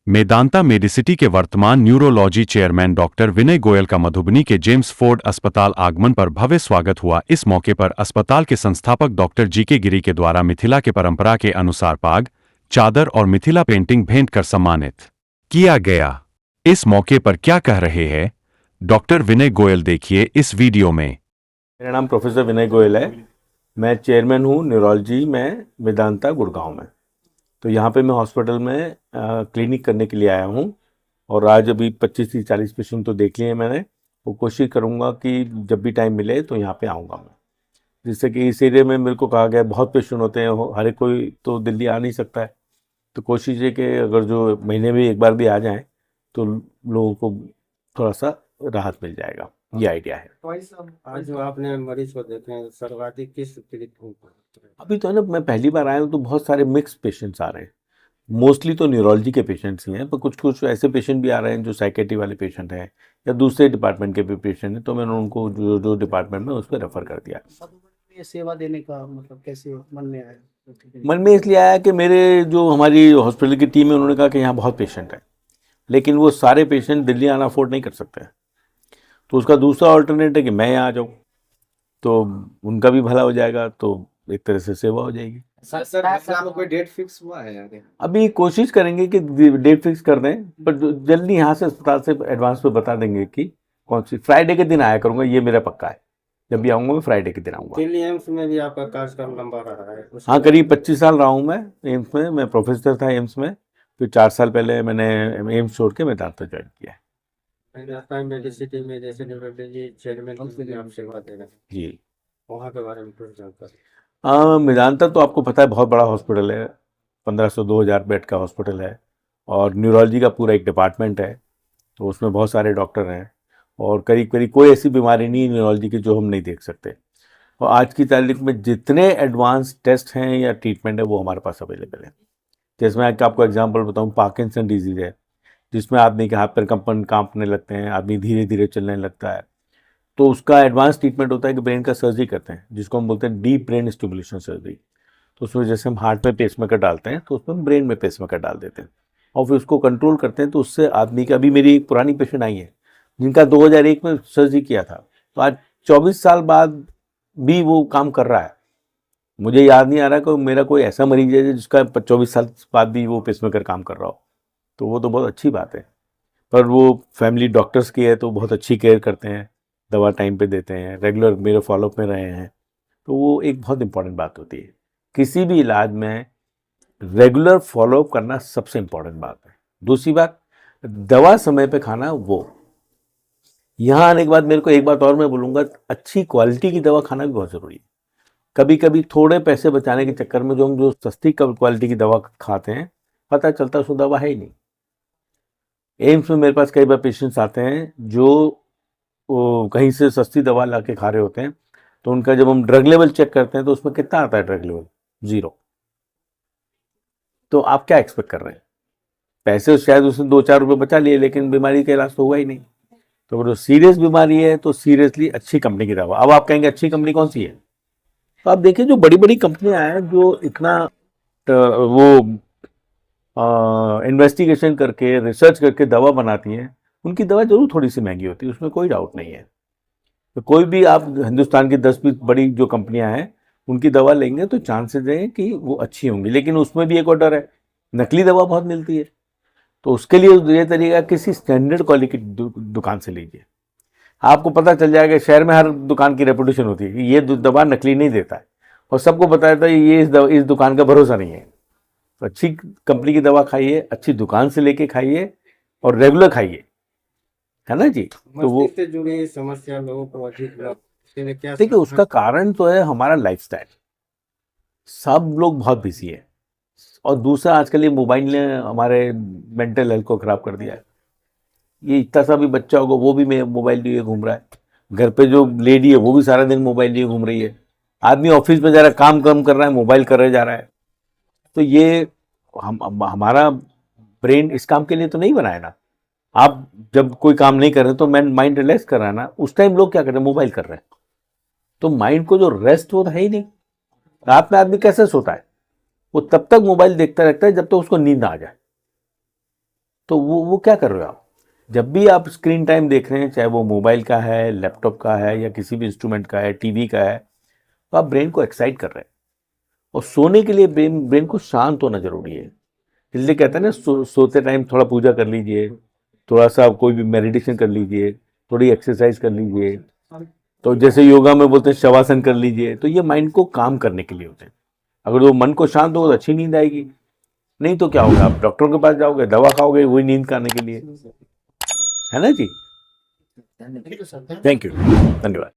मेदांता मेडिसिटी के वर्तमान neurology chairman doctor Vinay Goyal का मधुबनी के जेम्स फोर्ड अस्पताल आगमन पर भव्य स्वागत हुआ। इस मौके पर अस्पताल के संस्थापक डॉक्टर जी.के. गिरी के द्वारा मिथिला के परंपरा के अनुसार पाग, चादर और मिथिला पेंटिंग भेंट कर सम्मानित किया गया। इस मौके पर क्या कह रहे हैं डॉक्टर विनय गोयल, देखिए इस वीडियो में। मेरा नाम प्रोफेसर विनय गोयल है। मैं चेयरमैन हूँ न्यूरोलॉजी में वेदांता गुड़गांव में। तो यहाँ पे मैं हॉस्पिटल में क्लिनिक करने के लिए आया हूँ और आज अभी 25 से 40 पेशेंट तो देख लिए हैं मैंने। वो कोशिश करूँगा कि जब भी टाइम मिले तो यहाँ पे आऊँगा मैं, जिससे कि इस एरिया में मेरे को कहा गया बहुत पेशेंट होते हैं, हर एक कोई तो दिल्ली आ नहीं सकता है। तो कोशिश है कि अगर जो महीने में एक बार भी आ जाएँ तो लोगों को थोड़ा सा राहत मिल जाएगा, ये आइडिया है। भाई साहब, आज जो आपने मरीज को देखे हैं, सर्वाधिक किस पीड़ित को? अभी तो है ना, मैं पहली बार आया हूँ तो बहुत सारे मिक्स पेशेंट्स आ रहे हैं। मोस्टली तो न्यूरोलॉजी के पेशेंट्स ही हैं, पर कुछ कुछ ऐसे पेशेंट भी आ रहे हैं जो साइकेट्री वाले पेशेंट हैं या दूसरे डिपार्टमेंट के भी पेशेंट हैं। तो मैंने उनको जो जो डिपार्टमेंट में उस पर रेफर कर दिया। ये सेवा देने का मतलब कैसे मन में आया? मन में इसलिए आया कि मेरे जो हमारी हॉस्पिटल की टीम है उन्होंने कहा कि यहाँ बहुत पेशेंट हैं, लेकिन वो सारे पेशेंट दिल्ली आना अफोर्ड नहीं कर सकते। तो उसका दूसरा ऑल्टरनेट है कि मैं यहाँ आ जाऊँ, तो उनका भी भला हो जाएगा, तो एक तरह से सेवा हो जाएगी। सर आपका कोई डेट फिक्स हुआ है आगे? अभी कोशिश करेंगे कि डेट फिक्स कर दें, पर जल्दी यहाँ से अस्पताल से एडवांस पे बता देंगे कि कौन सी। फ्राइडे के दिन आया करूँगा, ये मेरा पक्का है। जब भी आऊँगा मैं फ्राइडे के दिन आऊँगा। दिल्ली एम्स में भी आपका कार्यक्रम लंबा रहा है? हाँ, करीब 25 साल रहा हूँ मैं एम्स में। मैं प्रोफेसर था एम्स में, फिर 4 साल पहले मैंने एम्स छोड़ के मेदांता ज्वाइन किया है। मेडिसिटी में जैसे न्यूरोलॉजी चेयरमैन आप सेवा दे रहे हैं, जी वहाँ के बारे में कुछ जानकारी? हाँ, मेदांता तो आपको पता है बहुत बड़ा हॉस्पिटल है, 1500-2000 बेड का हॉस्पिटल है और न्यूरोलॉजी का पूरा एक डिपार्टमेंट है। तो उसमें बहुत सारे डॉक्टर हैं और करीब करीब कोई ऐसी बीमारी नहीं है न्यूरोलॉजी की जो हम नहीं देख सकते। और आज की तारीख में जितने एडवांस टेस्ट हैं या ट्रीटमेंट है वो हमारे पास अवेलेबल है। जैसे मैं आपको एग्जांपल बताऊं, पार्किंसन डिजीज़ है जिसमें आदमी के हाथ पैर कांपने लगते हैं, आदमी धीरे धीरे चलने लगता है। तो उसका एडवांस ट्रीटमेंट होता है कि ब्रेन का सर्जरी करते हैं, जिसको हम बोलते हैं डीप ब्रेन स्टिमुलेशन सर्जरी। तो उसमें जैसे हम हार्ट में पेसमेकर डालते हैं तो उसमें हम ब्रेन में पेसमेकर डाल देते हैं और फिर उसको कंट्रोल करते हैं। तो उससे आदमी का, अभी मेरी एक पुरानी पेशेंट आई है जिनका 2001 में सर्जरी किया था, तो आज 24 साल बाद भी वो काम कर रहा है। मुझे याद नहीं आ रहा कि मेरा कोई ऐसा मरीज है जिसका 24 साल बाद भी वो पेसमेकर काम कर रहा हो। तो वो तो बहुत अच्छी बात है। पर वो फैमिली डॉक्टर्स की है तो बहुत अच्छी केयर करते हैं, दवा टाइम पे देते हैं, रेगुलर मेरे फॉलोअप में रहे हैं। तो वो एक बहुत इंपॉर्टेंट बात होती है। किसी भी इलाज में रेगुलर फॉलोअप करना सबसे इंपॉर्टेंट बात है। दूसरी बात, दवा समय पे खाना। वो यहाँ आने के बाद मेरे को एक बात और मैं बोलूँगा, अच्छी क्वालिटी की दवा खाना भी बहुत ज़रूरी है। कभी कभी थोड़े पैसे बचाने के चक्कर में जो सस्ती क्वालिटी की दवा खाते हैं, पता चलता है उसमें दवा है ही नहीं। एम्स में मेरे पास कई बार पेशेंट्स आते हैं जो कहीं से सस्ती दवा ला के खा रहे होते हैं, तो उनका जब हम ड्रग लेवल चेक करते हैं तो उसमें कितना आता है ड्रग लेवल? 0। तो आप क्या एक्सपेक्ट कर रहे हैं? पैसे शायद उसने 2-4 रुपये बचा लिए, लेकिन बीमारी का इलाज तो हुआ ही नहीं। तो जो सीरियस बीमारी है तो सीरियसली अच्छी कंपनी की दवा। अब आप कहेंगे अच्छी कंपनी कौन सी है? तो आप देखिए जो बड़ी बड़ी कंपनियां हैं जो इतना वो इन्वेस्टिगेशन करके, रिसर्च करके दवा बनाती हैं, उनकी दवा जरूर थोड़ी सी महंगी होती है, उसमें कोई डाउट नहीं है। तो कोई भी आप हिंदुस्तान की 10-20 बड़ी जो कंपनियां हैं उनकी दवा लेंगे तो चांसेस हैं कि वो अच्छी होंगी। लेकिन उसमें भी एक और डर है, नकली दवा बहुत मिलती है। तो उसके लिए ये तरीका, किसी स्टैंडर्ड क्वालिटी की दुकान से लीजिए। आपको पता चल जाएगा, शहर में हर दुकान की रेपुटेशन होती है कि ये दवा नकली नहीं देता है, और सबको बताया था ये इस दुकान का भरोसा नहीं है। तो अच्छी कंपनी की दवा खाइए, अच्छी दुकान से लेके खाइए और रेगुलर खाइए, है ना जी। तो वो से जुड़ी समस्या लोगों को अधिक क्या? देखिए, उसका कारण तो है हमारा लाइफस्टाइल। सब लोग बहुत बिजी है, और दूसरा आजकल ये मोबाइल ने हमारे मेंटल हेल्थ को खराब कर दिया है। ये इतना सा भी बच्चा होगा वो भी मोबाइल लिए घूम रहा है। घर पे जो लेडी है वो भी सारा दिन मोबाइल लिए घूम रही है। आदमी ऑफिस में जा रहा है, काम कम कर रहा है, मोबाइल कर रहे जा रहा है। तो ये हमारा ब्रेन इस काम के लिए तो नहीं बना है ना। आप जब कोई काम नहीं कर रहे तो माइंड रिलैक्स कर रहा है ना, उस टाइम लोग क्या कर रहे हैं? मोबाइल कर रहे हैं। तो माइंड को जो रेस्ट वो तो है ही नहीं। रात में आदमी कैसे सोता है? वो तब तक मोबाइल देखता रहता है जब तक उसको नींद आ जाए। तो वो क्या कर रहे हो आप? जब भी आप स्क्रीन टाइम देख रहे हैं, चाहे वो मोबाइल का है, लैपटॉप का है, या किसी भी इंस्ट्रूमेंट का है, टीवी का है, तो आप ब्रेन को एक्साइट कर रहे हैं। और सोने के लिए ब्रेन को शांत होना जरूरी है। इसलिए कहते हैं ना, सोते टाइम थोड़ा पूजा कर लीजिए, थोड़ा सा कोई भी मेडिटेशन कर लीजिए, थोड़ी एक्सरसाइज कर लीजिए। तो जैसे योगा में बोलते हैं शवासन कर लीजिए, तो ये माइंड को काम करने के लिए होते हैं। अगर वो मन को शांत होगा तो अच्छी नींद आएगी, नहीं तो क्या होगा, आप डॉक्टर के पास जाओगे, दवा खाओगे वही नींद का आने के लिए, है ना जी। थैंक यू, धन्यवाद।